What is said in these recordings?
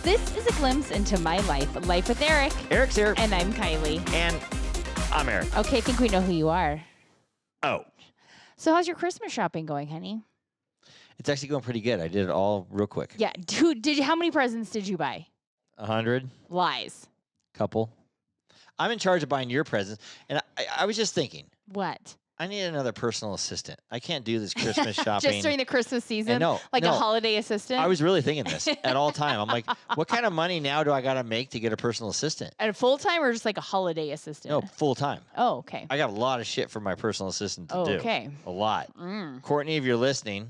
This is a glimpse into my life. Life with Eric. Eric's here. And I'm Kylie. And I'm Eric. Okay, I think we know who you are. Oh. So how's your Christmas shopping going, honey? It's actually going pretty good. I did it all real quick. Yeah. How many presents did you buy? 100. Lies. Couple. I'm in charge of buying your presents. And I was just thinking. What? I need another personal assistant. I can't do this Christmas shopping. Just during the Christmas season? No. A holiday assistant? I was really thinking this at all time. I'm like, what kind of money now do I got to make to get a personal assistant? At a full-time or just like a holiday assistant? No, full-time. Oh, okay. I got a lot of shit for my personal assistant to do. Okay. A lot. Courtney, if you're listening,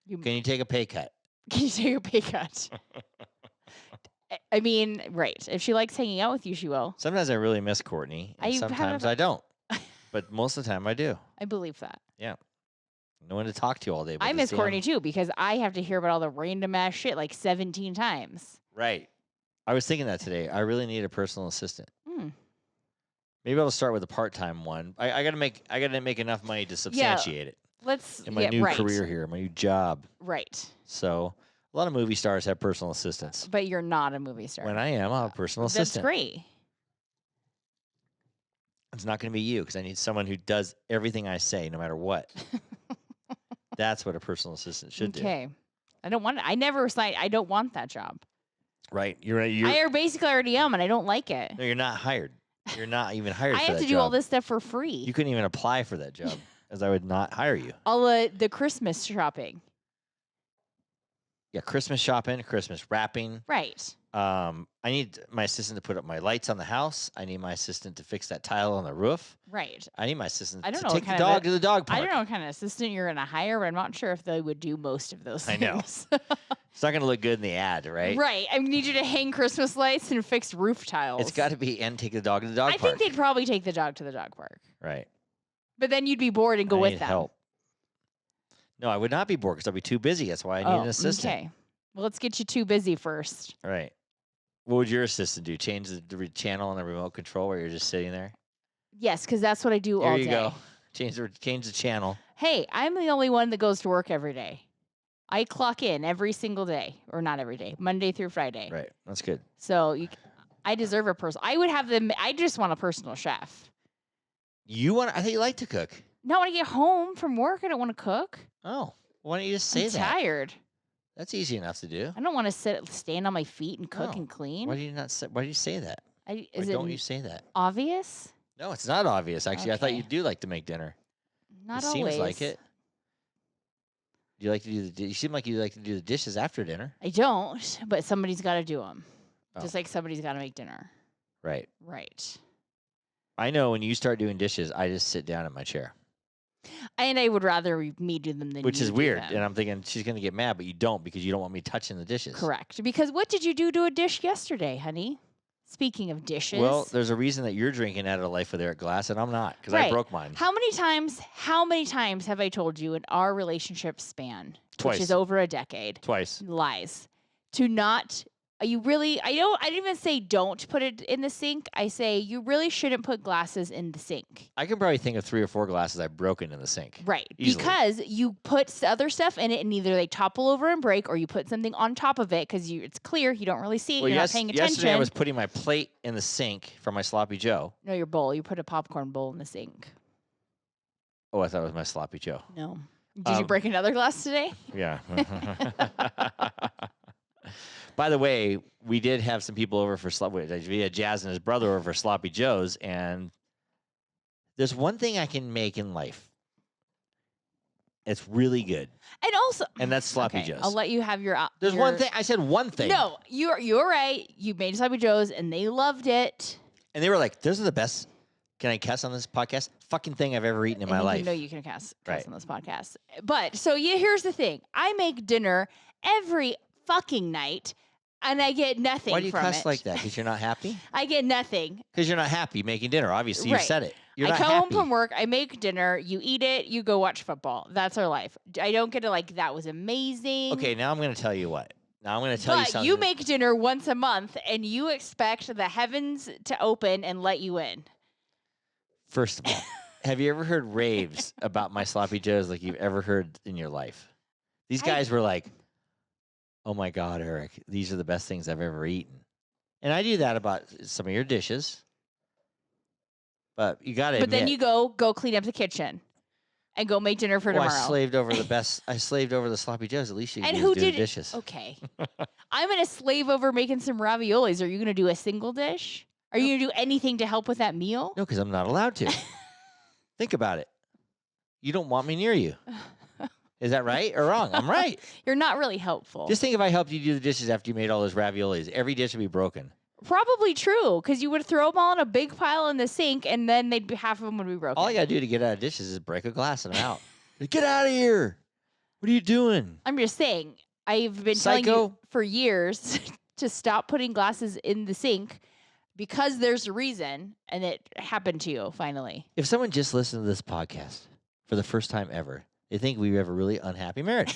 can you take a pay cut? Can you take a pay cut? I mean, right. If she likes hanging out with you, she will. Sometimes I really miss Courtney. And sometimes I don't. But most of the time I do. I believe that. Yeah. No one to talk to all day. I miss Courtney too because I have to hear about all the random ass shit like 17 times. Right. I was thinking that today. I really need a personal assistant. Maybe I'll start with a part-time one. I gotta make enough money to substantiate it. Let's in my new career here, my new job. Right. So a lot of movie stars have personal assistants. But you're not a movie star. When I am, I'll have a personal assistant. That's great. It's not going to be you because I need someone who does everything I say, no matter what. That's what a personal assistant should do. Okay. I don't want it. I never signed. I don't want that job. Right. I basically already am, and I don't like it. No, you're not hired. You're not even hired for that job. I have to do all this stuff for free. You couldn't even apply for that job, as I would not hire you. All the Christmas shopping. Yeah, Christmas shopping, Christmas wrapping. Right. I need my assistant to put up my lights on the house. I need my assistant to fix that tile on the roof. Right. I need my assistant to take the dog to the dog park. I don't know what kind of assistant you're going to hire, but I'm not sure if they would do most of those things. I know. It's not going to look good in the ad, right? Right. I need you to hang Christmas lights and fix roof tiles. It's got to be and take the dog to the dog park. I think they'd probably take the dog to the dog park. Right. But then you'd be bored and go with them. Help. No, I would not be bored because I'd be too busy. That's why I need an assistant. Okay. Well, let's get you too busy first. All right. What would your assistant do? Change the channel on the remote control where you're just sitting there? Yes, because that's what I do all day. There you go. Change the channel. Hey, I'm the only one that goes to work every day. I clock in every single day, or not every day, Monday through Friday. Right. That's good. So I deserve a personal. I would have them. I just want a personal chef. I thought you like to cook. No, when I get home from work, I don't want to cook. Oh, why don't you just say that? I'm tired. That's easy enough to do. I don't want to stand on my feet and cook and clean. Why do you not say? Why do you say that? Why don't you say that? Obvious? No, it's not obvious. Actually, I thought you do like to make dinner. Not always. Seems like it. You like to do you seem like you like to do the dishes after dinner. I don't, but somebody's got to do them. Just like somebody's got to make dinner. Right. Right. I know when you start doing dishes, I just sit down in my chair. And I would rather me do them than Which is you weird. do them. And I'm thinking she's going to get mad, but you don't because you don't want me touching the dishes. Correct. Because what did you do to a dish yesterday, honey? Speaking of dishes. Well, there's a reason that you're drinking out of a Life with Eric glass and I'm not because I broke mine. How many times have I told you in our relationship span, Twice. which is over a decade? Twice. Lies. To not... I didn't even say don't put it in the sink. I say you really shouldn't put glasses in the sink. I can probably think of 3 or 4 glasses I've broken in the sink. Right. Easily. Because you put other stuff in it and either they topple over and break or you put something on top of it because it's clear, you don't really see it, you're not paying attention. Yesterday I was putting my plate in the sink for my Sloppy Joe. No, your bowl. You put a popcorn bowl in the sink. Oh, I thought it was my Sloppy Joe. No. Did you break another glass today? Yeah. By the way, we did have some people over for we had Jazz and his brother over for Sloppy Joe's, and there's one thing I can make in life. It's really good. And that's Sloppy Joe's. I'll let you have your... There's one thing. I said one thing. No, you're right. You made Sloppy Joe's, and they loved it. And they were like, those are the best, can I cuss on this podcast? Fucking thing I've ever eaten in my life. You know you can cuss on this podcast. But, so here's the thing. I make dinner every fucking night, and I get nothing from it. Why do you cuss like that? Because you're not happy? I get nothing. Because you're not happy making dinner. Obviously, you said it. You're not happy. I come home from work, I make dinner, you eat it, you go watch football. That's our life. I don't get to that was amazing. Okay, now I'm going to tell you what. Now I'm going to tell you something. But you make dinner once a month, and you expect the heavens to open and let you in. First of all, have you ever heard raves about my Sloppy Joes like you've ever heard in your life? These guys were like, oh my God, Eric, these are the best things I've ever eaten. And I do that about some of your dishes. But you got to But admit. then you go clean up the kitchen and go make dinner for well, tomorrow. I slaved over the sloppy joes. At least you And can who do did the dishes. Okay. I'm going to slave over making some raviolis. Are you going to do a single dish? Are you going to do anything to help with that meal? No, because I'm not allowed to. Think about it. You don't want me near you. Is that right or wrong? I'm right. You're not really helpful. Just think if I helped you do the dishes after you made all those raviolis. Every dish would be broken. Probably true, because you would throw them all in a big pile in the sink, and then half of them would be broken. All I got to do to get out of dishes is break a glass and I'm out. Get out of here. What are you doing? I'm just saying, I've been telling you for years to stop putting glasses in the sink because there's a reason, and it happened to you finally. If someone just listened to this podcast for the first time ever, they think we have a really unhappy marriage.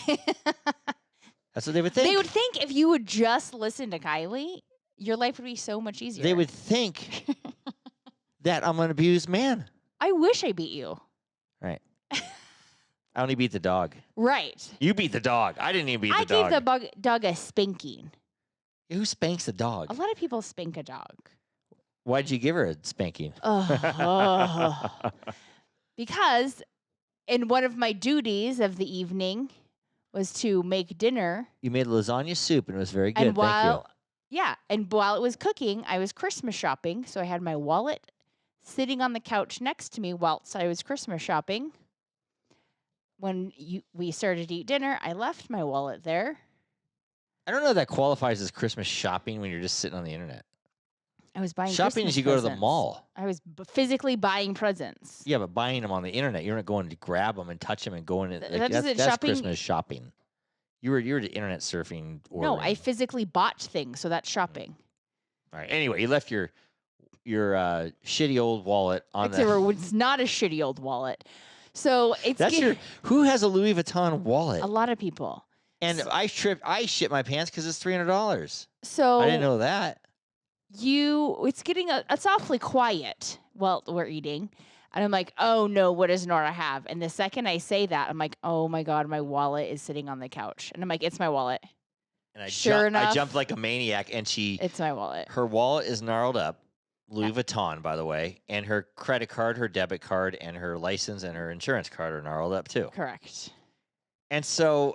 That's what they would think. They would think if you would just listen to Kiley, your life would be so much easier. They would think that I'm an abused man. I wish I beat you. Right. I only beat the dog. Right. You beat the dog. I didn't even beat the dog. I gave the dog a spanking. Who spanks a dog? A lot of people spank a dog. Why'd you give her a spanking? Because in one of my duties of the evening was to make dinner. You made lasagna soup and it was very good. And Thank you. And while it was cooking, I was Christmas shopping. So I had my wallet sitting on the couch next to me whilst I was Christmas shopping. When we started to eat dinner, I left my wallet there. I don't know if that qualifies as Christmas shopping when you're just sitting on the internet. I was buying shopping Christmas as you go to the presents. mall. I was physically buying presents. Yeah, but buying them on the internet, you're not going to grab them and touch them and go in. That's shopping. Christmas shopping. You were internet surfing. No, I physically bought things, so that's shopping. All right. Anyway, you left your shitty old wallet on It's not a shitty old wallet. So it's who has a Louis Vuitton wallet? A lot of people. And I shit my pants because it's $300. So I didn't know that. It's awfully quiet while we're eating. And I'm like, oh no, what does Nora have? And the second I say that, I'm like, oh my God, my wallet is sitting on the couch. And I'm like, it's my wallet. And I jumped like a maniac and it's my wallet. Her wallet is gnarled up. Louis Vuitton, by the way, and her credit card, her debit card, and her license and her insurance card are gnarled up too. Correct. And so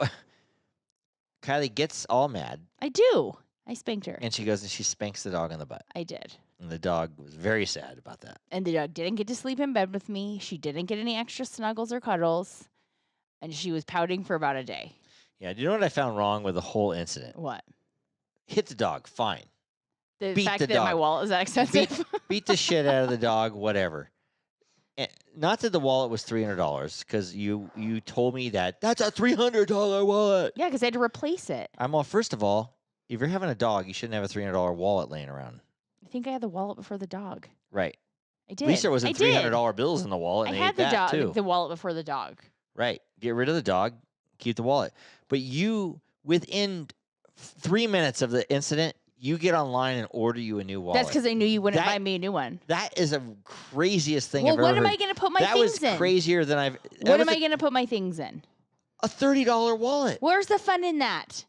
Kiley gets all mad. I do. I spanked her. And she goes and she spanks the dog on the butt. I did. And the dog was very sad about that. And the dog didn't get to sleep in bed with me. She didn't get any extra snuggles or cuddles. And she was pouting for about a day. Yeah. Do you know what I found wrong with the whole incident? What? Hit the dog. Fine. The fact that my wallet is that expensive. Beat the shit out of the dog, whatever. And not that the wallet was $300, because you told me that's a $300 wallet. Yeah, because I had to replace it. First of all, if you're having a dog, you shouldn't have a $300 wallet laying around. I think I had the wallet before the dog. Right. I did. At least there wasn't $300 bills in the wallet. And I had the wallet before the dog. Right. Get rid of the dog, keep the wallet. But you, within 3 minutes of the incident, you get online and order you a new wallet. That's because I knew you wouldn't buy me a new one. That is the craziest thing I've ever heard. Well, what am I going to put my things in? That was crazier than I've... What am I going to put my things in? A $30 wallet. Where's the fun in that?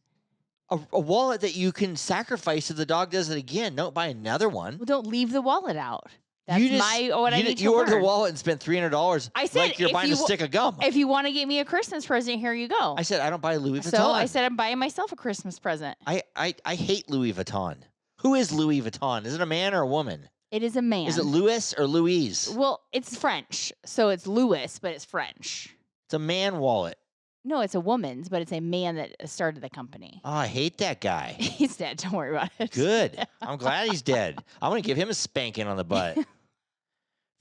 A wallet that you can sacrifice if the dog does it again. Don't buy another one. Well, don't leave the wallet out. That's what I need to You ordered learn. a wallet and spent $300 I said, like you're buying a stick of gum. If you want to get me a Christmas present, here you go. I said, I don't buy Louis Vuitton. So I said, I'm buying myself a Christmas present. I hate Louis Vuitton. Who is Louis Vuitton? Is it a man or a woman? It is a man. Is it Louis or Louise? Well, it's French. So it's Louis, but it's French. It's a man wallet. No, it's a woman's, but it's a man that started the company. Oh, I hate that guy. He's dead. Don't worry about it. Good. I'm glad he's dead. I'm going to give him a spanking on the butt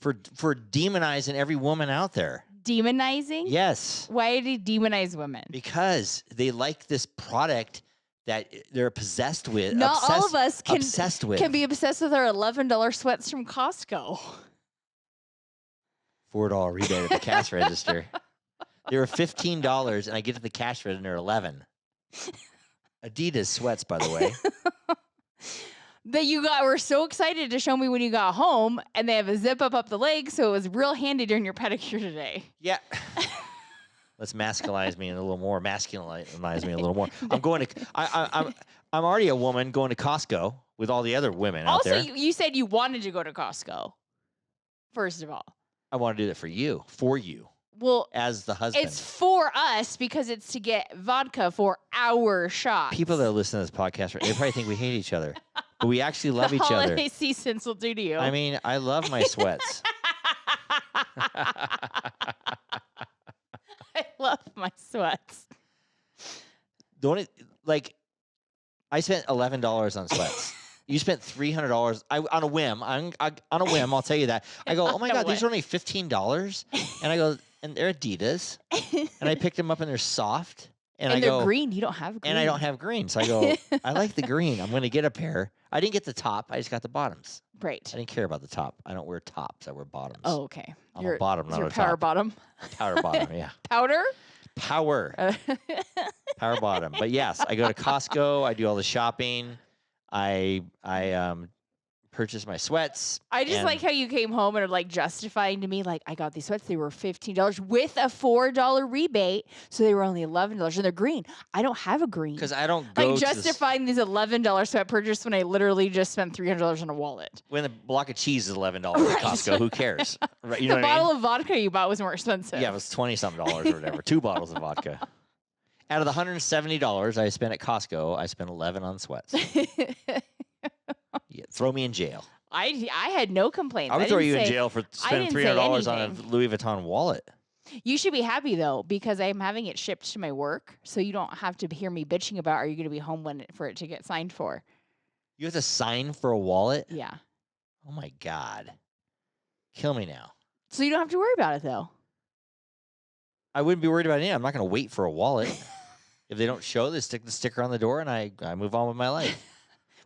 for demonizing every woman out there. Demonizing? Yes. Why did he demonize women? Because they like this product that they're possessed with. Not all of us can be obsessed with our $11 sweats from Costco. $4 rebate at the cash register. They were $15, and I get to the cash register, and they're $11. Adidas sweats, by the way. That were so excited to show me when you got home, and they have a zip up the leg, so it was real handy during your pedicure today. Yeah. Let's masculinize me a little more. Masculinize me a little more. I'm going to. I'm already a woman going to Costco with all the other women out Also, there. you said you wanted to go to Costco. First of all, I want to do that for you, well, as the husband. it's for us because it's to get vodka for our shots. People that listen to this podcast, they probably think we hate each other, but we actually love each other. Holiday seasons will do to you. I mean, I love my sweats. I love my sweats. I spent $11 on sweats. You spent $300 on a whim. On a whim, I'll tell you that. I go, oh my God, these are only $15, and I go, and they're Adidas, and I picked them up and they're soft, and I they're go, green. You don't have green. and I don't have green, so I go, I like the green. I'm going to get a pair. I didn't get the top. I just got the bottoms. Right. I didn't care about the top. I don't wear tops. I wear bottoms. Oh, okay. I'm a bottom, not you're a power top. bottom. Power bottom, yeah. Powder? Power. Power bottom. But yes, I go to Costco. I do all the shopping. I purchase my sweats. I just like how you came home and are like justifying to me, like, I got these sweats. They were $15 with a $4 rebate. So they were only $11 and they're green. I don't have a green. Because I don't go like justifying these $11 sweat purchase when I literally just spent $300 on a wallet. when the block of cheese is $11 Right. at Costco, who cares? Right? You know The what I mean? bottle of vodka you bought was more expensive. Yeah, it was $20-something or whatever. 2 bottles of vodka. Out of the $170 I spent at Costco, I spent 11 on sweats. Yeah, throw me in jail. I had no complaints. I would throw you in didn't say- jail for spending didn't say $300 on a anything. Louis Vuitton wallet. You should be happy though, because I'm having it shipped to my work, so you don't have to hear me bitching about are you going to be home for it to get signed for. You have to sign for a wallet? Yeah. Oh my God. Kill me now. So you don't have to worry about it though. I wouldn't be worried about it. I'm not going to wait for a wallet. If they don't show, they stick the sticker on the door and I move on with my life.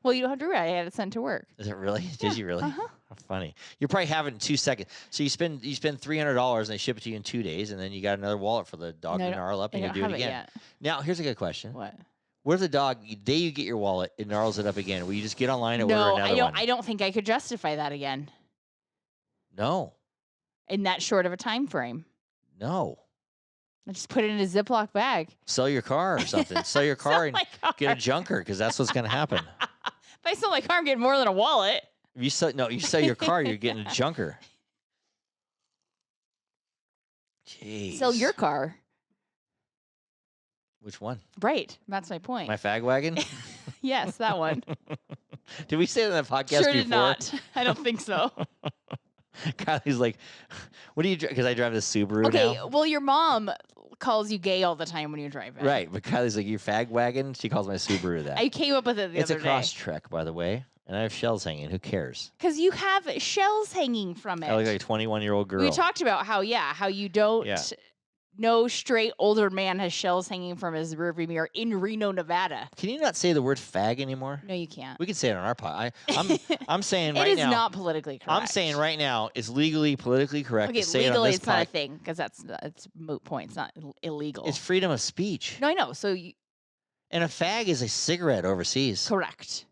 Well, you don't have to worry about it. I had it sent to work. Is it really? Did you really? Uh-huh. How funny. You probably have it in 2 seconds. So you spend $300 and they ship it to you in 2 days, and then you got another wallet for the dog No, to I don't- gnarl up, I and you don't do it have again. yet. Now, here's a good question. What? What if the dog, the day you get your wallet, it gnarls it up again? Will you just get online and order No, another I don't. one? I don't think I could justify that again No. in that short of a time frame. No. I just put it in a Ziploc bag. Sell your car or something. Sell your car and my car. get a junker, because that's what's going to happen. If I sell my car, I'm getting more than a wallet. If you sell your car, you're getting a junker. Jeez. Sell your car. Which one? Right. That's my point. My fag wagon? Yes, that one. Did we say that in the podcast Sure before? did not. I don't think so. Kylie's like, what do you drive? Because I drive the Subaru Okay, now. well, your mom calls you gay all the time when you're driving. Right, but Kylie's like, your fag wagon? She calls my Subaru that. I came up with it the It's a other cross day. trek, by the way, and I have shells hanging. Who cares? Because you have shells hanging from it. I look like a 21-year-old girl. We talked about how you don't. Yeah. No straight older man has shells hanging from his rearview mirror in Reno, Nevada. Can you not say the word fag anymore? No, you can't. We can say it on our pod. I'm saying It right is now. not politically correct. I'm saying right now it's legally, politically correct Okay, to say it on legally this it's not a pod. thing because it's moot point. It's not illegal. It's freedom of speech. No, I know. So you And a fag is a cigarette overseas. correct.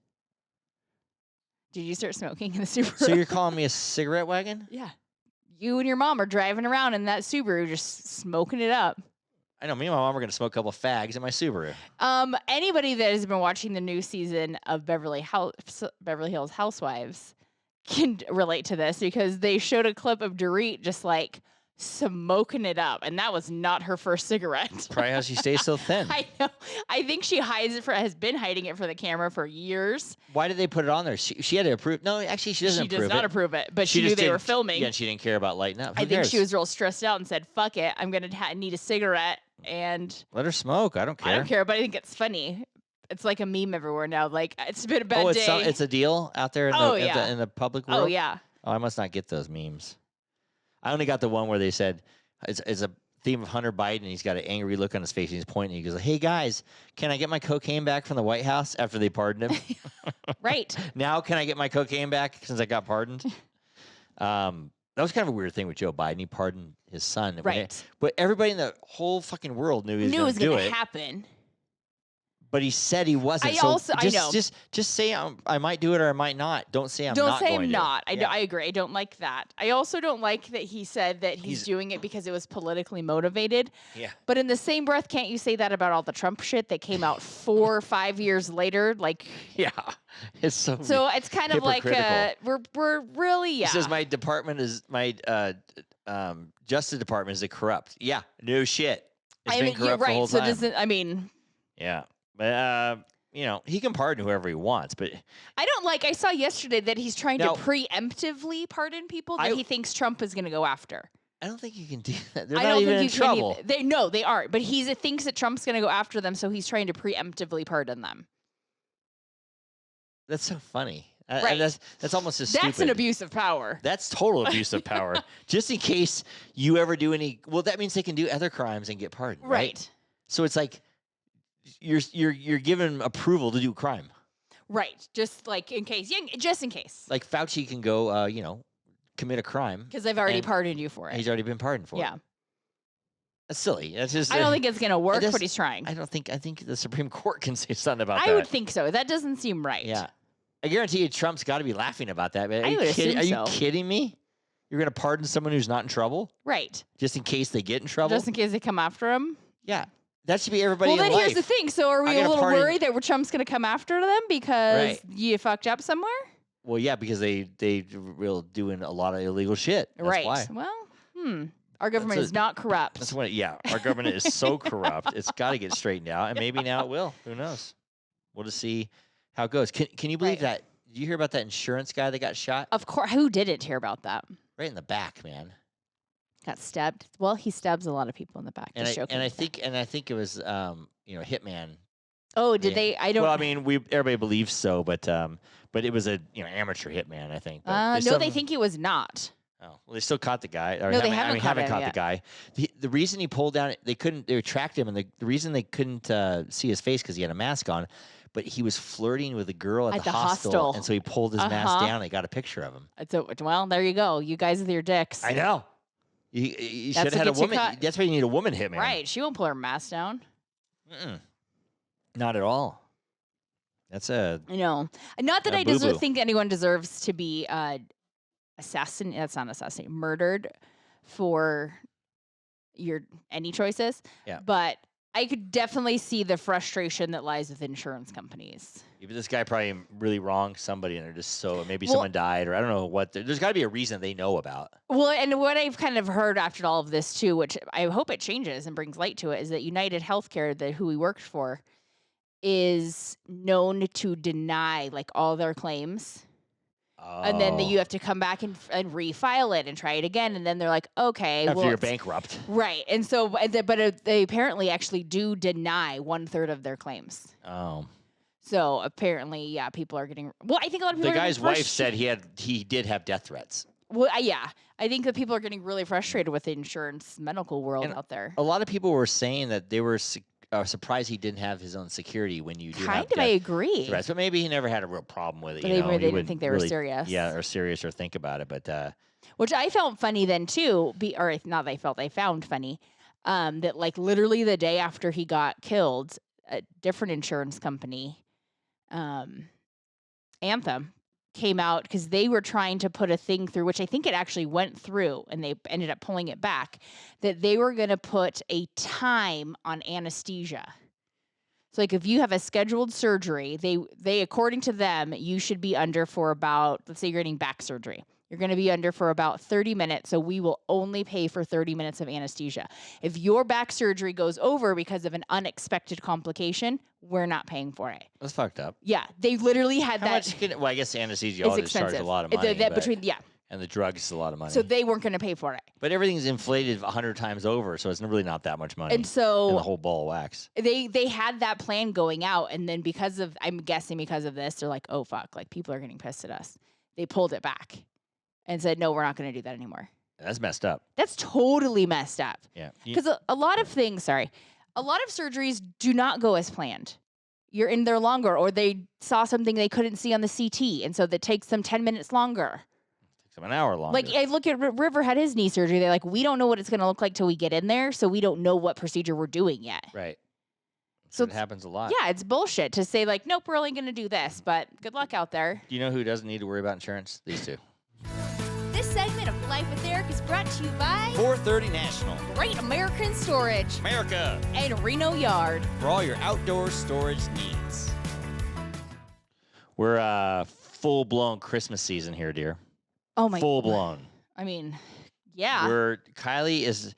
Did you start smoking in the Subaru? So you're calling me a cigarette wagon? yeah. You and your mom are driving around in that Subaru, just smoking it up. I know. Me and my mom are going to smoke a couple fags in my Subaru. Anybody that has been watching the new season of Beverly Hills Housewives can relate to this because they showed a clip of Dorit just like smoking it up, and that was not her first cigarette. Probably how she stays so thin. I know. I think she has been hiding it for the camera for years. Why did they put it on there? She had to approve. No, actually, she doesn't She does approve not it. approve it, but she knew just they were didn't- filming. Yeah, and she didn't care about lighting up. Who I think she cares? was real stressed out and said, "Fuck it, I'm gonna need a cigarette." And Let her smoke. I don't care. I don't care, but I think it's funny. It's like a meme everywhere now. Like, it's been a bad Oh, day. it's a deal out there in, Oh, the, yeah. in the public world? Oh yeah. Oh, I must not get those memes. I only got the one where they said it's a theme of Hunter Biden. He's got an angry look on his face. And he's pointing. He goes, "Hey guys, can I get my cocaine back from the White House after they pardoned him? Right. Now can I get my cocaine back since I got pardoned?" That was kind of a weird thing with Joe Biden. He pardoned his son. Right. But everybody in the whole fucking world knew he was Knew it going was to do gonna it. happen. But he said he wasn't. I know. Just say I might do it or I might not. Don't say I'm Don't not say going I'm to. not. Yeah. I agree. I don't like that. I also don't like that he said that he's doing it because it was politically motivated. Yeah. But in the same breath, can't you say that about all the Trump shit that came out 4 or 5 years later? Like, yeah, it's so. So it's kind of like we're really He says my department is my Justice Department is corrupt. Yeah, no shit. It's been corrupt the whole time. So Yeah, but he can pardon whoever he wants, but I saw yesterday that he's trying to preemptively pardon people that he thinks Trump is going to go after. I don't think you can do that. They're not even in trouble. They aren't, but he thinks that Trump's going to go after them, so he's trying to preemptively pardon them. That's so funny. Right. That's almost as stupid. That's an abuse of power. That's total abuse of power. Just in case you ever do any, well, that means they can do other crimes and get pardoned, right? So it's like you're given approval to do crime. Right. Just like in case. Yeah, just in case. Like Fauci can go, commit a crime. Because they've already pardoned you for it. He's already been pardoned for it. Yeah. That's silly. That's just. I don't think it's going to work, but he's trying. I think the Supreme Court can say something about that. I would think so. That doesn't seem right. Yeah. I guarantee you Trump's got to be laughing about that. I would assume so. Are you kidding me? You're going to pardon someone who's not in trouble? Right. Just in case they get in trouble? Just in case they come after him? Yeah. That should be everybody in life. Well, then here's the thing. So are we a little worried that Trump's going to come after them because you fucked up somewhere? Well, yeah, because they were doing a lot of illegal shit. That's why. Well, our government is not corrupt. That's what. Yeah, our government is so corrupt. It's got to get straightened out, and maybe now it will. Who knows? We'll just see how it goes. Can you believe that? Did you hear about that insurance guy that got shot? Of course. Who didn't hear about that? Right in the back, man. Got stabbed. Well, he stabs a lot of people in the back. And I think it was hitman. Oh, did they? I don't. Well, I mean, everybody believes so, but it was a amateur hitman. I think. No, they think he was not. Oh, well, they still caught the guy. Or no, they haven't caught the guy. The reason he pulled down, they tracked him, and the reason they couldn't see his face because he had a mask on, but he was flirting with a girl at the hostel, and so he pulled his mask down. And they got a picture of him. Well, there you go. You guys with your dicks. I know. You should have had a woman. That's why you need a woman hitman. Right. She won't pull her mask down. Not at all. That's a. No. Not that I think anyone deserves to be murdered for any choices. Yeah. But I could definitely see the frustration that lies with insurance companies. Yeah, but this guy probably really wronged somebody, and they're just someone died, or I don't know what. There's got to be a reason they know about. Well, and what I've kind of heard after all of this too, which I hope it changes and brings light to it, is that United Healthcare, who we worked for, is known to deny all their claims. Oh. And then you have to come back and refile it and try it again. And then they're like, okay. After you're bankrupt. Right. And so, but they apparently actually do deny 1/3 of their claims. Oh. So apparently, yeah, people are getting. Well, I think a lot of people. The guy's wife said he did have death threats. Well, yeah, I think that people are getting really frustrated with the insurance medical world out there. A lot of people were saying that they were surprised he didn't have his own security when you do have death I agree. threats, but maybe he never had a real problem with it. But they didn't think they were serious. Yeah, or serious or think about it. But which I found funny then too. I found funny that literally the day after he got killed, a different insurance company. Anthem came out because they were trying to put a thing through, which I think it actually went through, and they ended up pulling it back, that they were going to put a time on anesthesia. So if you have a scheduled surgery, they according to them, you should be under for about, let's say you're getting back surgery. You're going to be under for about 30 minutes, so we will only pay for 30 minutes of anesthesia. If your back surgery goes over because of an unexpected complication, we're not paying for it. That's fucked up. Yeah, they literally had How that. much I guess anesthesiologists charge a lot of money. And the drugs is a lot of money. So they weren't going to pay for it. But everything's inflated 100 times over, so it's really not that much money. And so the whole ball of wax. They had that plan going out, and then I'm guessing because of this, they're like, oh fuck, people are getting pissed at us. They pulled it back and said, no, we're not going to do that anymore. That's messed up. That's totally messed up. Yeah. Because a lot of surgeries do not go as planned. You're in there longer, or they saw something they couldn't see on the CT, and so that takes them 10 minutes longer. Takes them an hour longer. I look at River had his knee surgery. They're like, we don't know what it's going to look like till we get in there, so we don't know what procedure we're doing yet. Right. So it happens a lot. yeah, it's bullshit to say like, nope, we're only going to do this, but good luck out there. Do you know who doesn't need to worry about insurance? These two. This segment of Life with Eric is brought to you by 430 National. Great American Storage America. and Reno Yard. For all your outdoor storage needs. We're full-blown Christmas season here, dear. Oh my. Full-blown. I mean, yeah. Kylie is...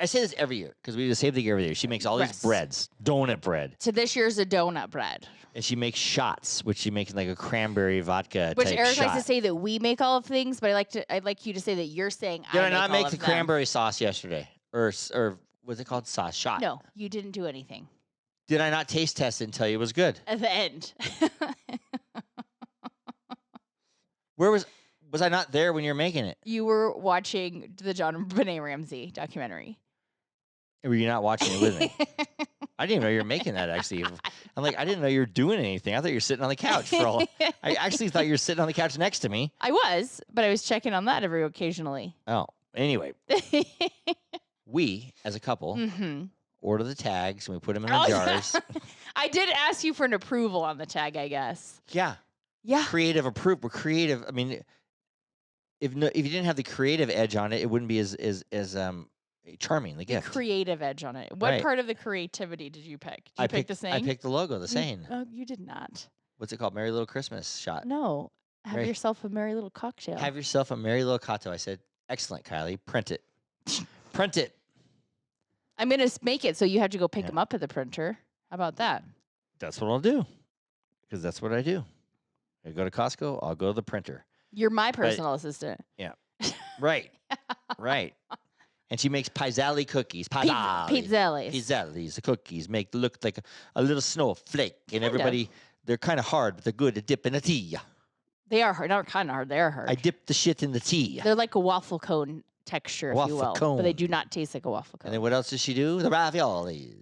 I say this every year because we do the same thing every year. She makes all these Yes. breads, donut bread. So this year's a donut bread. And she makes shots, which she makes like a cranberry vodka Which type Eric shot. likes to say that we make all of things, but I'd like you to say that you're saying Did I make not all make of the them. cranberry sauce yesterday? Or what's it called? Sauce shot. No, you didn't do anything. Did I not taste test it and tell you it was good? At the end. Where was I not there when you were making it? You were watching the John Benet Ramsey documentary. Or were you not watching it with me? I didn't even know you were making that, actually. I'm like, I didn't know you were doing anything. I thought you were sitting on the couch for all. I actually thought you were sitting on the couch next to me. I was, but I was checking on that every occasionally. Oh, anyway. We, as a couple, Mm-hmm. order the tags and we put them in the jars. I did ask you for an approval on the tag, I guess. Yeah. Yeah. Creative approve. We're creative. I mean, if you didn't have the creative edge on it, it wouldn't be as charming. The gift. Creative edge on it. What Right. part of the creativity did you pick? Did you pick the same? I picked the logo, the same. Oh, you did not. What's it called? Merry Little Christmas shot. No. Have Merry- yourself a merry little cocktail. Have yourself a merry little cocktail. I said, excellent, Kylie. Print it. Print it. I'm going to make it so you have to go pick Yeah. them up at the printer. How about that? That's what I'll do. Because that's what I do. I go to Costco, I'll go to the printer. You're my personal assistant. Right. Right. And she makes Pizzelle cookies. Pizzelle. Pizzelle. Pizzelle's, the cookies make look like a little snowflake. And Kind of. everybody, they're kind of hard, but they're good to dip in a tea. They are hard. Not kind of hard. They are hard. I dip the shit in the tea. They're like a waffle cone texture, if you Waffle will. But they cone. do not taste like a waffle cone. And then what else does she do? The raviolis.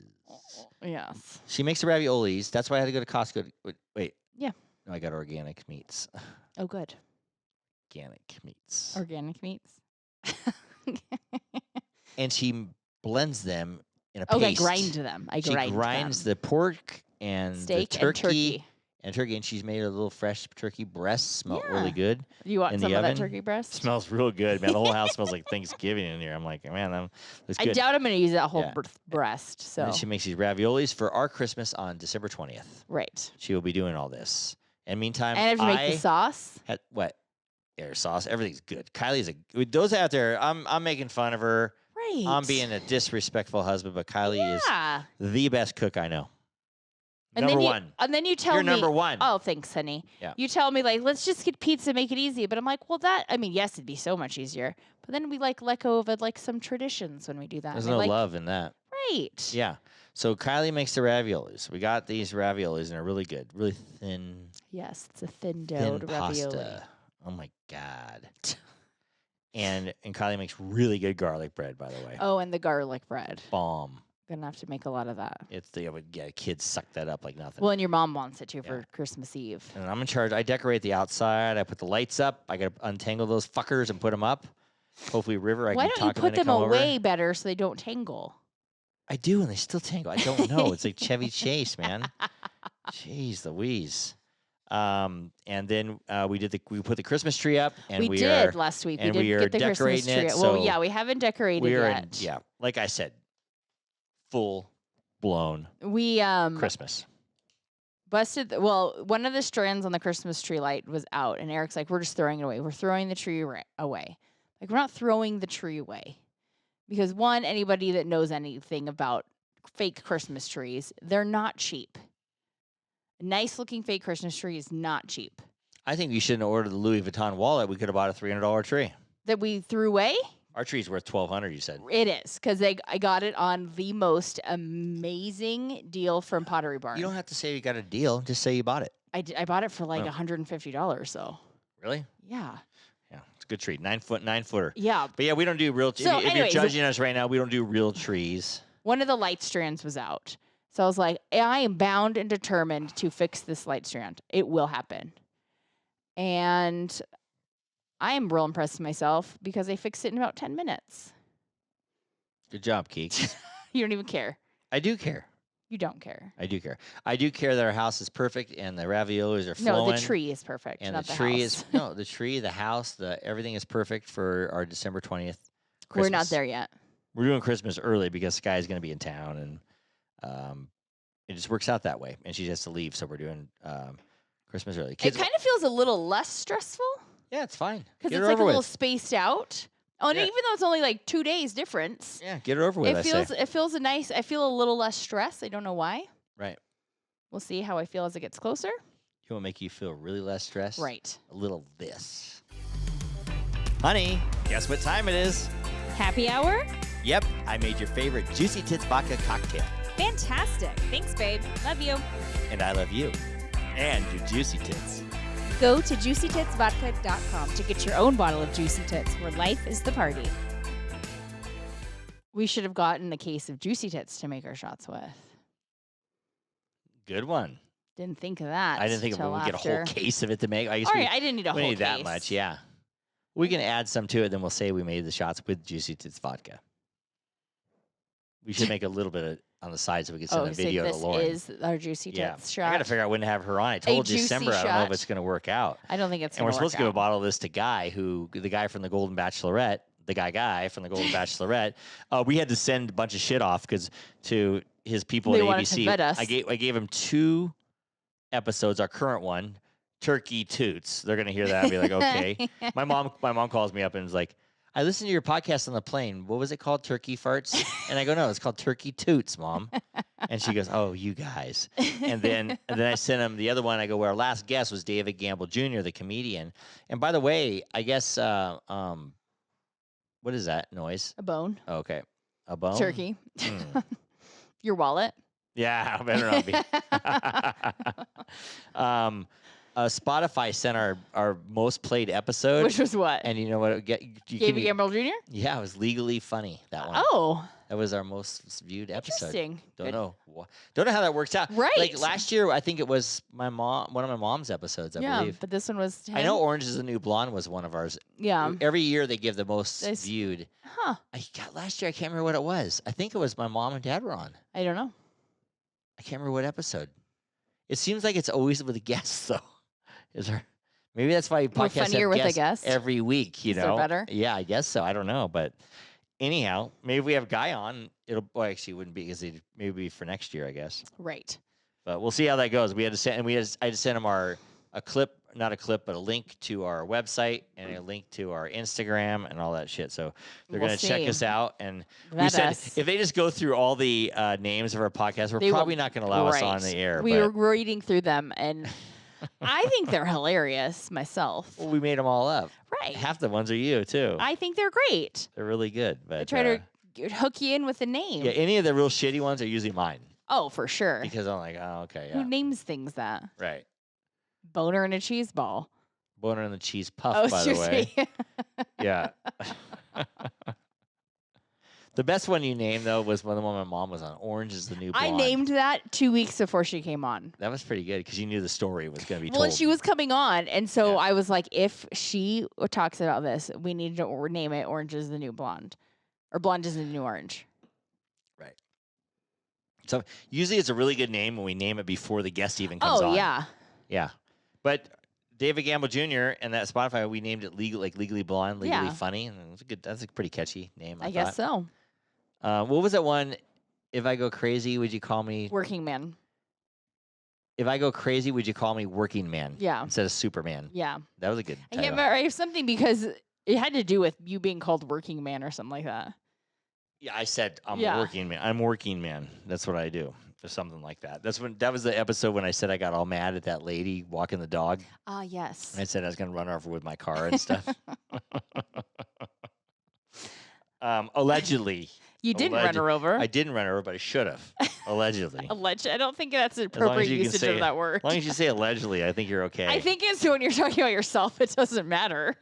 Yes. She makes the raviolis. That's why I had to go to Costco. Wait. Yeah. No, I got organic meats. Oh, good. Organic meats. Organic meats. And she blends them in a Okay, paste. grind them. She grinds them. the pork and Steak the turkey. and turkey. And she's made a little fresh turkey breast. Smell Yeah. really good. You want in some the of that oven. turkey breast? Smells real good, man. The whole house smells like Thanksgiving in here. I'm like, man, that's I good. doubt I'm going to use that whole Yeah. breast. And So then she makes these raviolis for our Christmas on December 20th. right. She will be doing all this. And meantime, And I have to make the sauce. had what? Air sauce. Everything's good. Kylie's those out there. I'm making fun of her. Right. I'm being a disrespectful husband, but Kylie is Yeah. the best cook I know. And Number then one. And then you tell You're me. number one. Oh, thanks, honey. Yeah. You tell me like, let's just get pizza, make it easy. But I'm like, well, yes, it'd be so much easier. But then we let go of like some traditions when we do that. There's And I no like, love in that. Right. Yeah. So Kylie makes the raviolis. We got these raviolis, and they're really good. Really thin, Yes, it's a thin thin doughed ravioli. pasta. Oh my god. And Kylie makes really good garlic bread, by the way. Oh, and the garlic bread. Bomb. Gonna have to make a lot of that. I would get kids suck that up like nothing. Well, and your mom wants it too Yeah. for Christmas Eve. And I'm in charge. I decorate the outside. I put the lights up. I got to untangle those fuckers and put them up. Hopefully, River, I Why can don't talk you him put into them come over. away better so they don't tangle? I do, and they still tangle. I don't know. It's like Chevy Chase, man. Jeez Louise. And then we put the Christmas tree up, and we are did last week. and we we did are get the Christmas decorating tree. it, Well, so yeah, we haven't decorated we are yet. like I said, full blown We Christmas. busted. Well, one of the strands on the Christmas tree light was out, and Eric's like, "We're just throwing it away. We're throwing the tree away. Like we're not throwing the tree away, because one, anybody that knows anything about fake Christmas trees, they're not cheap. A nice looking fake Christmas tree is not cheap. I think we shouldn't have ordered the Louis Vuitton wallet. We could have bought a $300 tree. That we threw away. Our tree's worth $1,200. You said. It is because I got it on the most amazing deal from Pottery Barn. You don't have to say you got a deal. Just say you bought it. I bought it for like Oh. $150. So Really? yeah, Yeah, it's a good tree. 9-footer. yeah. But yeah, we don't do real. So if you're anyways, judging us right now, we don't do real trees. One of the light strands was out. So I was like, I am bound and determined to fix this light strand. It will happen. And I am real impressed with myself because I fixed it in about 10 minutes. Good job, Keek. You don't even care. I do care. You don't care. I do care. I do care that our house is perfect and the raviolis are flowing. No, the tree is perfect, and not the the tree house. is the tree, the house, everything is perfect for our December 20th Christmas. We're not there yet. We're doing Christmas early because Sky is going to be in town, and it just works out that way. And she has to leave, so we're doing Christmas early. It kind of feels a little less stressful yeah, it's fine. because Get it's it like over a little with. spaced out. Oh, and Yeah. even though it's only like 2 days difference, Yeah, get it over with. it feels a nice. I feel a little less stress. I don't know why. Right. We'll see how I feel as it gets closer. You want to make you feel really less stressed? Right. A little this. Honey, guess what time it is? Happy hour? Yep, I made your favorite Juicy Tits Vodka cocktail. Fantastic. Thanks, babe. Love you. And I love you. And your Juicy Tits. Go to juicytitsvodka.com to get your own bottle of Juicy Tits, where life is the party. We should have gotten a case of Juicy Tits to make our shots with. Good one. Didn't think of that. I didn't think till we'd get a whole after. case of it to make. I guess All right, I didn't need a we whole need case. that much, yeah. We can add some to it, then we'll say we made the shots with Juicy Tits vodka. We should make a little bit on the side so we can send a so video to Lauren. this is our Juicy Tits yeah, shot. I got to figure out when to have her on. I told juicy December I don't know if shot. it's going to work out. I don't think it's. And we're gonna supposed to work give a out. bottle of this to the guy from the Golden Bachelorette, the guy from the Golden Bachelorette. We had to send a bunch of shit off to his people They at wanted to ABC. vet us. I gave him 2 episodes. Our current one, Turkey Toots. They're gonna hear that and be like, okay. My mom calls me up and is like, I listened to your podcast on the plane. What was it called? Turkey Farts? And I go, no, it's called Turkey Toots, Mom. And she goes, oh, you guys. And then I sent him the other one. I go, well, our last guest was David Gamble Jr., the comedian. And by the way, I guess, what is that noise? A bone. Oh, okay. A bone? Turkey. Mm. Your wallet. Yeah, better not be. Spotify sent our most played episode. Which was what? And you know what? David Gamble Jr.? Yeah, it was Legally Funny, that one. Oh. That was our most viewed episode. Interesting. Don't Good. know. Don't know how that works out. Right. Like last year, I think it was one of my mom's episodes, I believe. But this one was him? I know Orange is the New Blonde was one of ours. Yeah. Every year they give the most This- viewed. Huh. Last year, I can't remember what it was. I think it was my mom and dad were on. I don't know. I can't remember what episode. It seems like it's always with a guest, though. Is there? Maybe that's why podcasts funnier have with a guests guest? every week. You Is there know, better? Yeah, I guess so. I don't know, but anyhow, maybe if we have Guy on, actually it wouldn't be because maybe for next year, I guess. Right. But we'll see how that goes. I had to send him a clip, not a clip, but a link to our website and a link to our Instagram and all that shit. So they're We'll going to check see. us out. And we Vet said us. if they just go through all the names of our podcasts, we're They will- probably not going to allow us on Right. the air. We but were reading through them, and I think they're hilarious myself. well, we made them all up. Right. Half the ones are you too. I think they're great. They're really good. I But try to hook you in with a name. yeah, any of the real shitty ones are usually mine Oh, for sure. because I'm like, oh, okay, Who yeah, names things that? right. Boner and a cheese ball. Boner and the cheese puff, Oh, by the way. seriously. Yeah. The best one you named though was one the one my mom was on. Orange is the New Blonde. I named that 2 weeks before she came on. That was pretty good because you knew the story was going to be Well, told. and she was coming on, and so Yeah. I was like, if she talks about this, we need to name it Orange is the New Blonde. Or Blonde is the New Orange. Right. So usually it's a really good name when we name it before the guest even comes on. Oh, yeah. Yeah. But David Gamble Jr. and that Spotify, we named it Legally Blonde, Legally Yeah. Funny. And that's a pretty catchy name, I guess so. What was that one? If I go crazy, would you call me? Working man. If I go crazy, would you call me Working Man? Yeah. Instead of Superman. Yeah. That was a good I title. can't remember. I have something because it had to do with you being called working man or something like that. Yeah, I said I'm Yeah. a working man. I'm working man. That's what I do. Or something like that. That was the episode when I said I got all mad at that lady walking the dog. Ah, yes. I said I was going to run her over with my car and stuff. Allegedly. You didn't run her over. I didn't run her over, but I should have. Allegedly. I don't think that's an As long as appropriate you can usage say of it. that word. As long as you say allegedly, I think you're okay. I think it's when you're talking about yourself, it doesn't matter.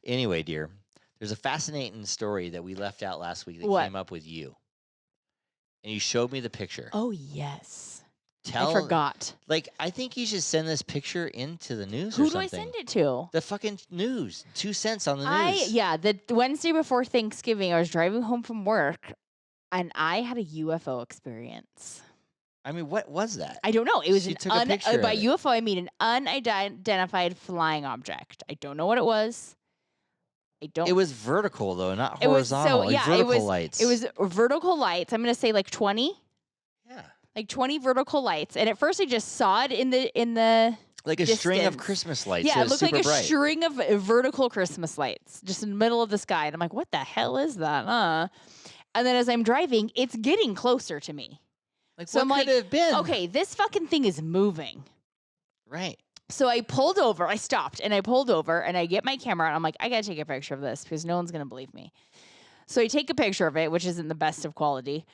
Anyway, dear, there's a fascinating story that we left out last week that What? came up with you. And you showed me the picture. Oh, yes. Tell, I forgot. Like, I think you should send this picture into the news Who or do something. I send it to? The fucking news. 2 cents on the news. The Wednesday before Thanksgiving, I was driving home from work And I had a UFO experience. I mean, what was that? I don't know. It was She took a picture by of it. UFO, I mean an unidentified flying object. I don't know what it was. I don't. It was vertical though, not It was horizontal. like vertical lights. It was vertical lights. I'm gonna say like 20. Yeah. Like 20 vertical lights. And at first I just saw it in the Like a string of distance. Christmas lights. Yeah, that it was looked like super a bright. string of vertical Christmas lights just in the middle of the sky. And I'm like, what the hell is that? And then as I'm driving, it's getting closer to me. Like, So what I'm could like, it have been? Okay, this fucking thing is moving. Right. So I pulled over. I stopped and I pulled over and I get my camera out. I'm like, I got to take a picture of this because no one's going to believe me. So I take a picture of it, which isn't the best of quality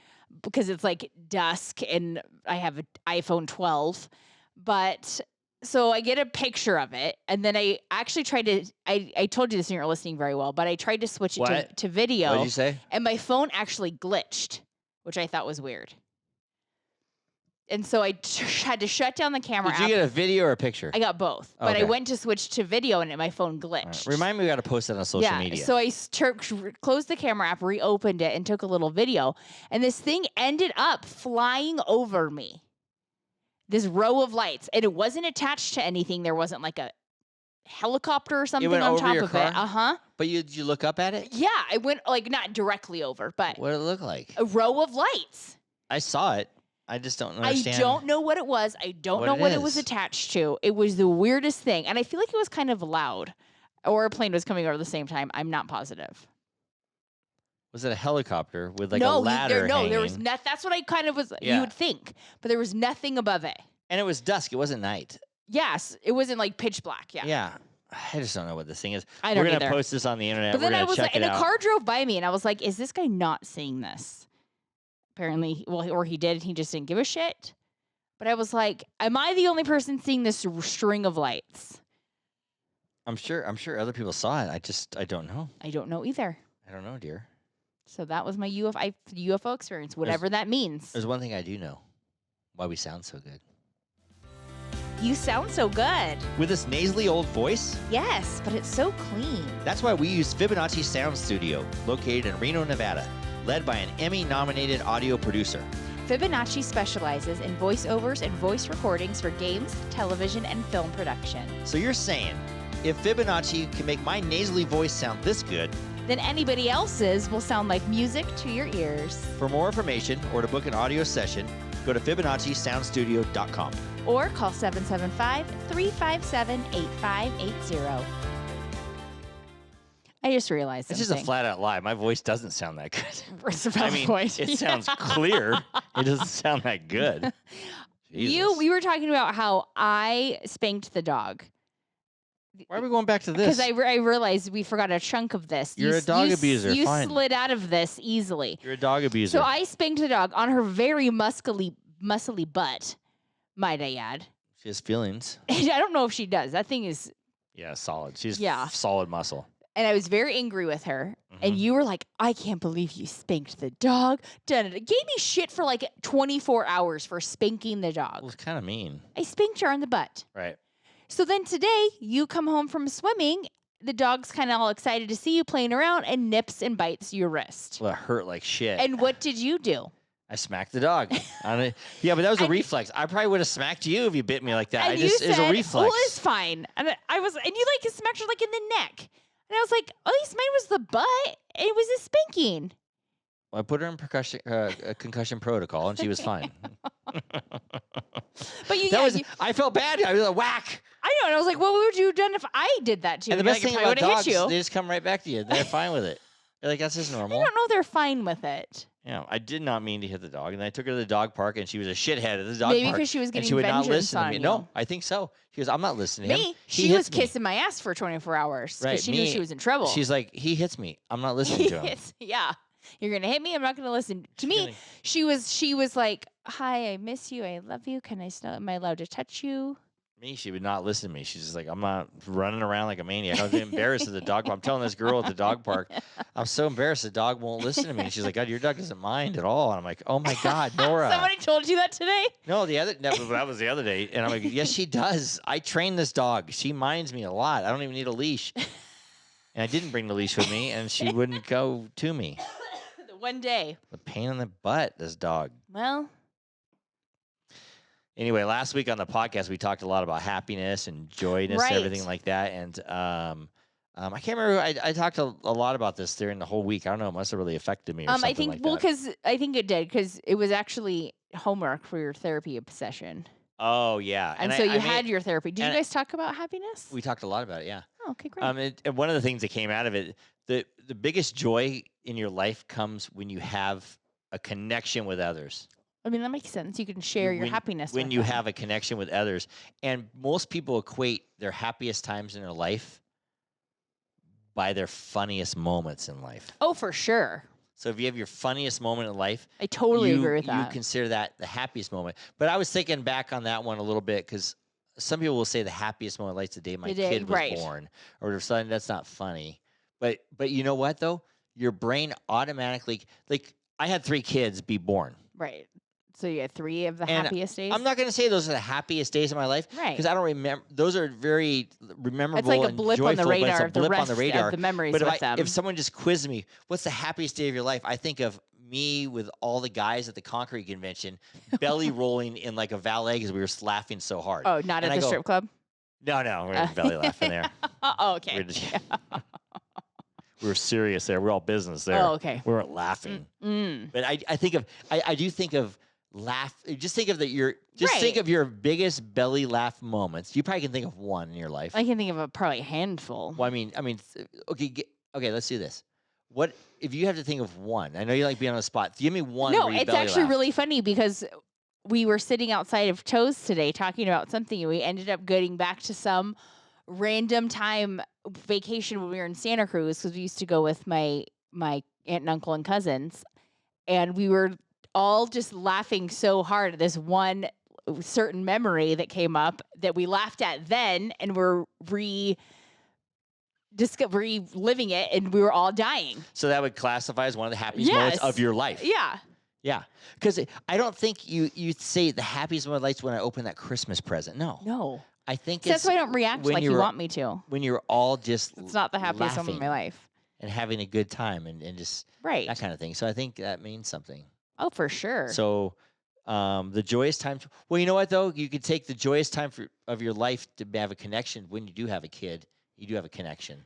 because it's like dusk and I have an iPhone 12. But so I get a picture of it and then I actually tried to, I told you this and you're listening very well, but I tried to switch it What? to video. What did you say? And my phone actually glitched, which I thought was weird. And so I had to shut down the camera Did you app. get a video or a picture? I got both, but I Okay. went to switch to video and my phone All right. glitched. Remind me we got to post that on social media. So I closed the camera app, reopened it, and took a little video. And this thing ended up flying over me. This row of lights. And it wasn't attached to anything. There wasn't like a helicopter or something went on over top your of car? it. Uh-huh. But did you look up at it? Yeah, I went like not directly over, but What did it look like? a row of lights. I saw it. I just don't understand. I don't know what it was. I don't what know it what it was is. attached to. It was the weirdest thing. And I feel like it was kind of loud. Or a plane was coming over at the same time. I'm not positive. Was it a helicopter with like no, a ladder there was hanging? not. That's what I kind of was. Yeah. You would think, but there was nothing above it. And it was dusk. It wasn't night. Yes, it wasn't like pitch black. Yeah, Yeah. I just don't know what this thing is. I don't We're gonna either. post this on the internet. But We're then I gonna was check like, and it a out. car drove by me, and I was like, "Is this guy not seeing this?" Apparently, well, or he did. He just didn't give a shit. But I was like, "Am I the only person seeing this string of lights?" I'm sure other people saw it. I don't know. I don't know either. I don't know, dear. So that was my UFO experience, whatever that means. There's one thing I do know. Why we sound so good. You sound so good. With this nasally old voice? Yes, but it's so clean. That's why we use Fibonacci Sound Studio, located in Reno, Nevada, led by an Emmy-nominated audio producer. Fibonacci specializes in voiceovers and voice recordings for games, television, and film production. So you're saying, if Fibonacci can make my nasally voice sound this good, Then anybody else's will sound like music to your ears. for more information or to book an audio session, go to FibonacciSoundStudio.com. Or call 775-357-8580. I just realized It's something. just a flat-out lie. My voice doesn't sound that good. It's I about mean, point. it sounds clear. It doesn't sound that good. Jesus. We were talking about how I spanked the dog Why are we going back to because this? I realized we forgot a chunk of this. You're a dog abuser, You fine. slid out of this easily. You're a dog abuser. So I spanked the dog on her very muscly butt. Might I add? She has feelings. I don't know if she does. That thing is. Yeah, solid. She's Yeah. solid muscle. And I was very angry with her. And Mhm. you were like, I can't believe you spanked the dog. Gave me shit for like 24 hours for spanking the dog. Well, it's kind of mean. I spanked her on the butt. Right. So then today, you come home from swimming. The dog's kind of all excited to see you playing around and nips and bites your wrist. Well, it hurt like shit. And what did you do? I smacked the dog. Yeah, but that was a And- reflex. I probably would have smacked you if you bit me like that. And you it was said, a reflex. well, it's fine. And you like smacked her like in the neck. And I was like, at least mine was the butt. It was a spanking. Well, I put her in concussion protocol, and she was fine. But I felt bad. I was like, whack. I know. And I was like, what would you have done if I did that to you? And the You're best like, thing I about would've dogs, hit you. they just come right back to you. They're fine with it. They're like, that's just I normal. don't know. They're fine with it. Yeah, I did not mean to hit the dog, and I took her to the dog park, and she was a shithead at the dog Maybe park. because she was and getting she would not vengeance listen to on me. you. No, I think so. She goes, I'm not listening to him. Me, He she was hits me. kissing my ass for 24 hours because Right, she knew me- she was in trouble. She's like, he hits me. I'm not listening to him. Yeah. You're going to hit me. I'm not going to listen. To me, Feeling- she was like, hi, I miss you. I love you. Am I allowed to touch you? Me, she would not listen to me. She's just like, I'm not running around like a maniac. I was embarrassed at the dog park. I'm telling this girl at the dog park, I'm so embarrassed the dog won't listen to me. And she's like, God, your dog doesn't mind at all. And I'm like, oh my God, Nora. Somebody told you that today? No, that was the other day. And I'm like, yes, she does. I train this dog. She minds me a lot. I don't even need a leash. And I didn't bring the leash with me, and she wouldn't go to me. One day. The pain in the butt, this dog. Well, Anyway, last week on the podcast, we talked a lot about happiness and joyness and everything Right. like that. And I can't remember. I talked a lot about this during the whole week. I don't know. It must have really affected me or something I think like well, that. because I think it did because it was actually homework for your therapy session, Oh, yeah. and so you had your therapy. Did you and guys talk about happiness? We talked a lot about it, yeah. Oh, okay, great. And one of the things that came out of it, the biggest joy in your life comes when you have a connection with others. I mean, that makes sense. You can share your happiness when with you them. have a connection with others. And most people equate their happiest times in their life by their funniest moments in life. Oh, for sure. So if you have your funniest moment in life, I totally agree with you that. consider that the happiest moment. But I was thinking back on that one a little bit because some people will say the happiest moment like the day my kid was born or something. That's not funny. But you know what though? Your brain automatically, like I had 3 kids be born. Right. So you had 3 of the happiest days? I'm not going to say those are the happiest days of my life. Right. Because I don't remember. Those are very memorable It's like a and blip joyful, on the radar. but it's a blip the rest on the radar. of the memories But with them. if someone just quizzed me, what's the happiest day of your life? I think of me with all the guys at the concrete convention, belly rolling in like a valet because we were laughing so hard. Oh, not and at the strip club? No, we're belly laughing there. Oh, okay. We were serious there. We're all business there. Oh, okay. We weren't laughing. But I think of I do think of laugh. Just think of think of your biggest belly laugh moments. You probably can think of one in your life. I can think of probably a handful. Well, I mean, okay, let's do this. What if you have to think of one? I know you like being on the spot. Give me one. No, where you it's belly actually laugh. really funny because we were sitting outside of Cho's today talking about something, and we ended up getting back to some random time vacation when we were in Santa Cruz because we used to go with my aunt and uncle and cousins, and we were all just laughing so hard at this one certain memory that came up that we laughed at then, and we're reliving it, and we were all dying. So that would classify as one of the happiest moments of your life. Yeah. Yeah. Because I don't think you'd say the happiest moment of life when I open that Christmas present. No. I think That's why I don't react like you want me to. When you're all just It's not the happiest moment of my life. and having a good time and just that kind of thing. So I think that means something. Oh, for sure. So the joyous time. Well, you know what, though? You could take the joyous time of your life to have a connection. When you do have a kid, you do have a connection.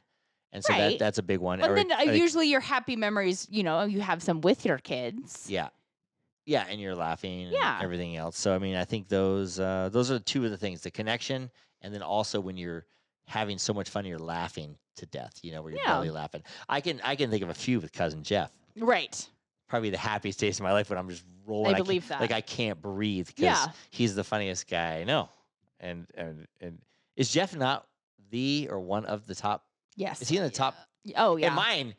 And so that's a big one. But then usually your happy memories, you have some with your kids. Yeah. Yeah, and you're laughing and everything else. So, I mean, I think those are 2 of the things, the connection, and then also when you're having so much fun, you're laughing to death, where you're belly laughing. I can think of a few with Cousin Jeff. Right. Probably the happiest days of my life when I'm just rolling. I believe that. Like I can't breathe because he's the funniest guy I know. And is Jeff not the or one of the top? Yes. Is he in the top? Oh, yeah. In mine,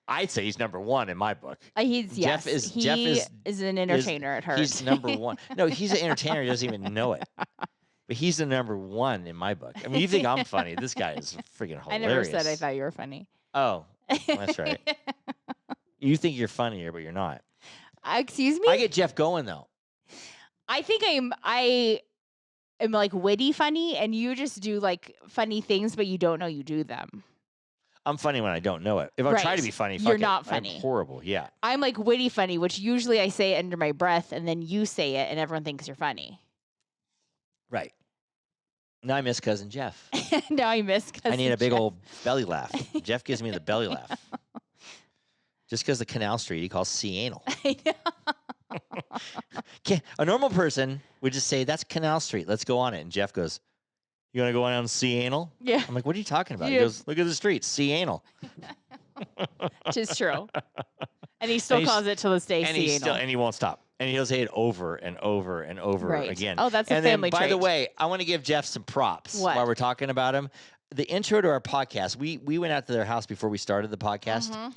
I'd say he's number 1 in my book. Jeff is an entertainer at heart. He's number 1. No, he's an entertainer. He doesn't even know it. But he's the number 1 in my book. I mean, you think I'm funny. This guy is freaking hilarious. I never said I thought you were funny. Oh, that's right. You think you're funnier, but you're not. Excuse me? I get Jeff going, though. I think I am like witty funny, and you just do like funny things, but you don't know you do them. I'm funny when I don't know it. If I try to be funny, you're not funny. I'm horrible. Yeah. I'm like witty funny, which usually I say under my breath, and then you say it, and everyone thinks you're funny. Right. Now I miss Cousin Jeff. Now I miss Cousin I need a big Jeff. old belly laugh. Jeff gives me the belly laugh. Just because the Canal Street he calls C anal. I know. A normal person would just say, that's Canal Street. Let's go on it. And Jeff goes, you want to go on and see anal? Yeah. I'm like, what are you talking about? He goes, look at the street. See anal. Which is true. And he still calls it to this day see anal. And he won't stop. And he'll say it over and over and over again. Oh, that's a family trait. By the way, I want to give Jeff some props while we're talking about him. The intro to our podcast, we went out to their house before we started the podcast. Mm-hmm.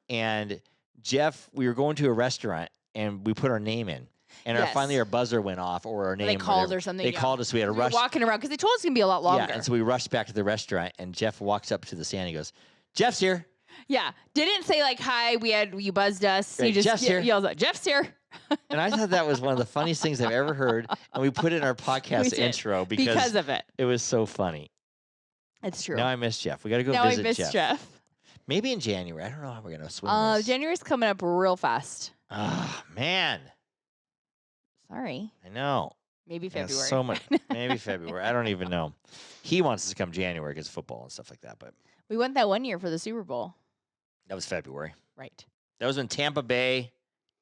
And Jeff, we were going to a restaurant and we put our name in. And finally our buzzer went off or our name. They called or something. They called us. We had to rush. Walking around because they told us it's going to be a lot longer. Yeah, and so we rushed back to the restaurant and Jeff walks up to the stand. He goes, Jeff's here. Yeah. Didn't say like, hi, you buzzed us. Right, He just Jeff's here. yells out, Jeff's here. And I thought that was one of the funniest things I've ever heard. And we put it in our podcast intro because of it. It was so funny. It's true. Now I miss Jeff. We got to go now visit I miss Jeff. Maybe in January. I don't know how we're gonna swing this. January's coming up real fast. Ah, man. Sorry. I know. Maybe Yeah, February. so much. Maybe February. I don't even know. He wants us to come January because football and stuff like that. But We went that one year for the Super Bowl. that was February. Right. That was when Tampa Bay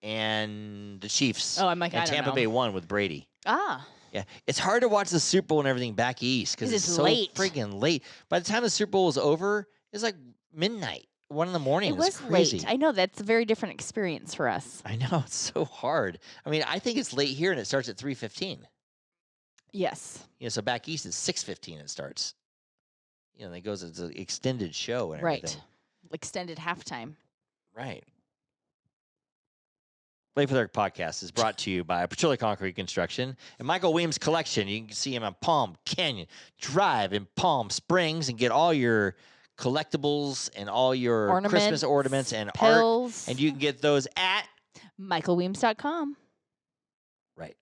and the Chiefs. Oh, I'm like, and I don't Tampa know. Bay won with Brady. Ah. Yeah, it's hard to watch the Super Bowl and everything back east because 'Cause it's it's so late. freaking late. By the time the Super Bowl was over, it's like midnight, 1 in the morning. It was crazy. late. I know that's a very different experience for us. I know, it's so hard. I mean, I think it's late here and it starts at 3:15. Yes. So back east it's 6:15 it starts. And it goes, it's an extended show and Right. everything. Extended halftime. Right. Life with Eric podcast is brought to you by Pizzelle Concrete Construction and Michael Williams Collection. You can see him on Palm Canyon Drive in Palm Springs and get all your collectibles and all your Christmas ornaments and pills. art. And you can get those at michaelweems.com. Right.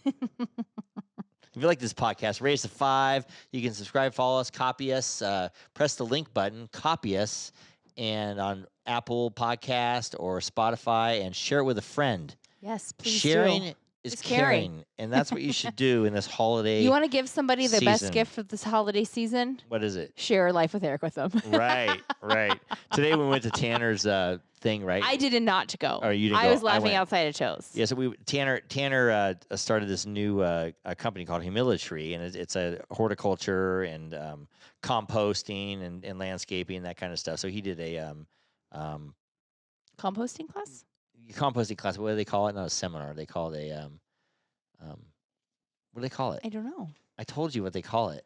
If you like this podcast, rate us a 5. You can subscribe, follow us, copy us, press the link button, copy us, and on Apple Podcast or Spotify, and share it with a friend. Yes, please Sharing do. is It's caring. caring, and that's what you should do in this holiday. You want to give somebody the best season. gift of this holiday season? What is it? Share Life with Eric with them. Right. Today we went to Tanner's thing, right? I did not go. Oh, you didn't I go. was I laughing went. outside of Cho's. Yeah, so Tanner started this new company called Humility, and it's a horticulture and composting and landscaping, that kind of stuff. So he did a Composting class? composting class. What do they call it? Not a seminar. They call it a what do they call it? I don't know. I told you what they call it.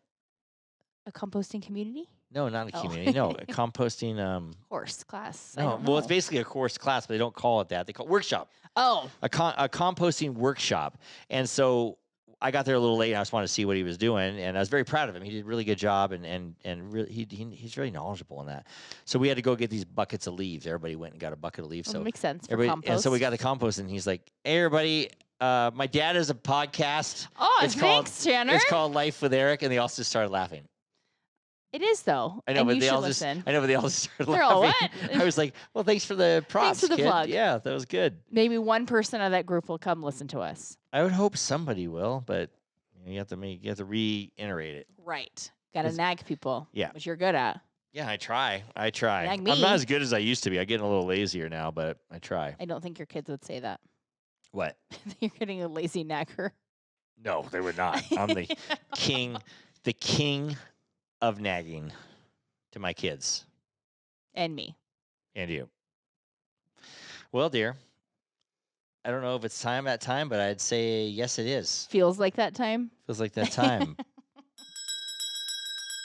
A composting community? No, not a Oh. community. No, a composting. Course class. I No, don't well, it's know. basically a course class, but they don't call it that. They call it workshop. Oh, A composting workshop. And so I got there a little late. And I just wanted to see what he was doing, and I was very proud of him. He did a really good job, and really, he's really knowledgeable in that. So we had to go get these buckets of leaves. Everybody went and got a bucket of leaves. well, So that makes sense for everybody, compost. and so we got the compost, and he's like, "Hey, everybody, my dad has a podcast. Oh, It's thanks, Tanner. It's called Life with Eric," and they all just started laughing. It is, though. I know, and but you they should all listen. just—I know, but they all just started They're all, laughing. "What?" I was like, "Well, thanks for the props, for the kid. plug. Yeah, that was good." Maybe one person of that group will come listen to us. I would hope somebody will, but you have to reiterate it. Right. Got to Is- nag people. Yeah. Which you're good at. Yeah, I try. Nag I'm me. not as good as I used to be. I'm getting a little lazier now, but I try. I don't think your kids would say that. What? You're getting a lazy nagger. No, they would not. I'm the king of nagging to my kids And me. and you. Well, dear, I don't know if it's that time, but I'd say yes, it is. Feels like that time. Feels like that time.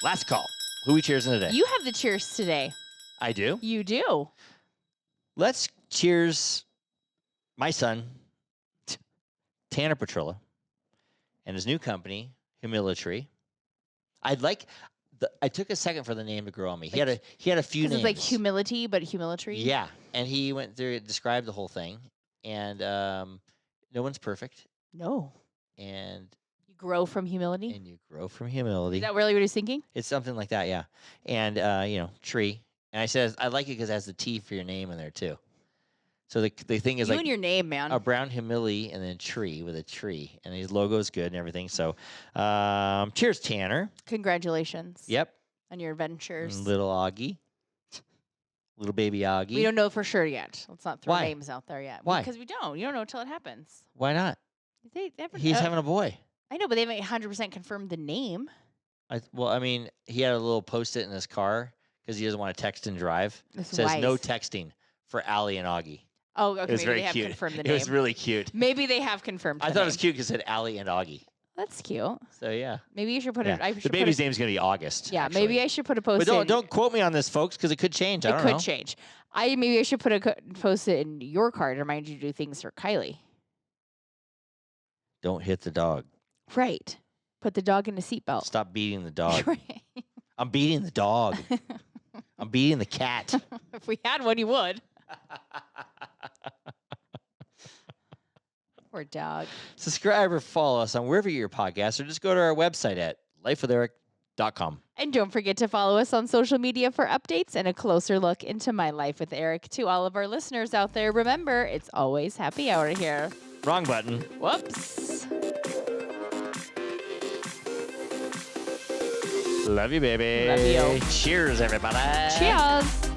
Last call. Who we cheersing today? You have the cheers today. I do. You do. Let's cheers my son, Tanner Petrilla, and his new company, Humility. I took a second for the name to grow on me. He had a few names. Because it's like humility, but humility. Yeah, and he went through it, described the whole thing, and no one's perfect, No. and You grow from humility. you grow from humility. Is that really what he's thinking? It's something like that, yeah. And tree. And I said I like it because it has the T for your name in there too. So the thing is You like and your name, man. a brown humility and then tree with a tree, and his logo is good and everything. So, cheers, Tanner. Congratulations. Yep, On your adventures. and little Augie, little baby Augie. We don't know for sure yet. Let's not throw Why? names out there yet. Why? Because we don't. You don't know until it happens. Why not? They never. He's having a boy. I know, but they haven't 100% confirmed the name. He had a little post-it in his car because he doesn't want to text and drive. That's It says no wise. texting for Allie and Augie. Oh, okay. It was Maybe very they have cute. confirmed the It name. was really cute. Maybe they have confirmed. I the thought it was name. cute because it said Allie and Augie. That's cute. So yeah. Maybe you should put Yeah. it. I The should baby's put name's gonna be August. it. Yeah, actually. maybe I should put a post. But don't quote me on this, folks, because it could change. I It don't could know. change. Maybe I should put a post it in your card to remind you to do things for Kiley. Don't hit the dog. Right. Put the dog in a seatbelt. Stop beating the dog. Right. I'm beating the dog. I'm beating the cat. If we had one, you would. Poor dog. Subscribe or follow us on wherever you get your podcasts, or just go to our website at lifewitheric.com. juicytits.com. And don't forget to follow us on social media for updates and a closer look into my life with Eric. To all of our listeners out there, remember, it's always happy hour here. Wrong button. Whoops. Love you, baby. Love you. Cheers, everybody. Cheers.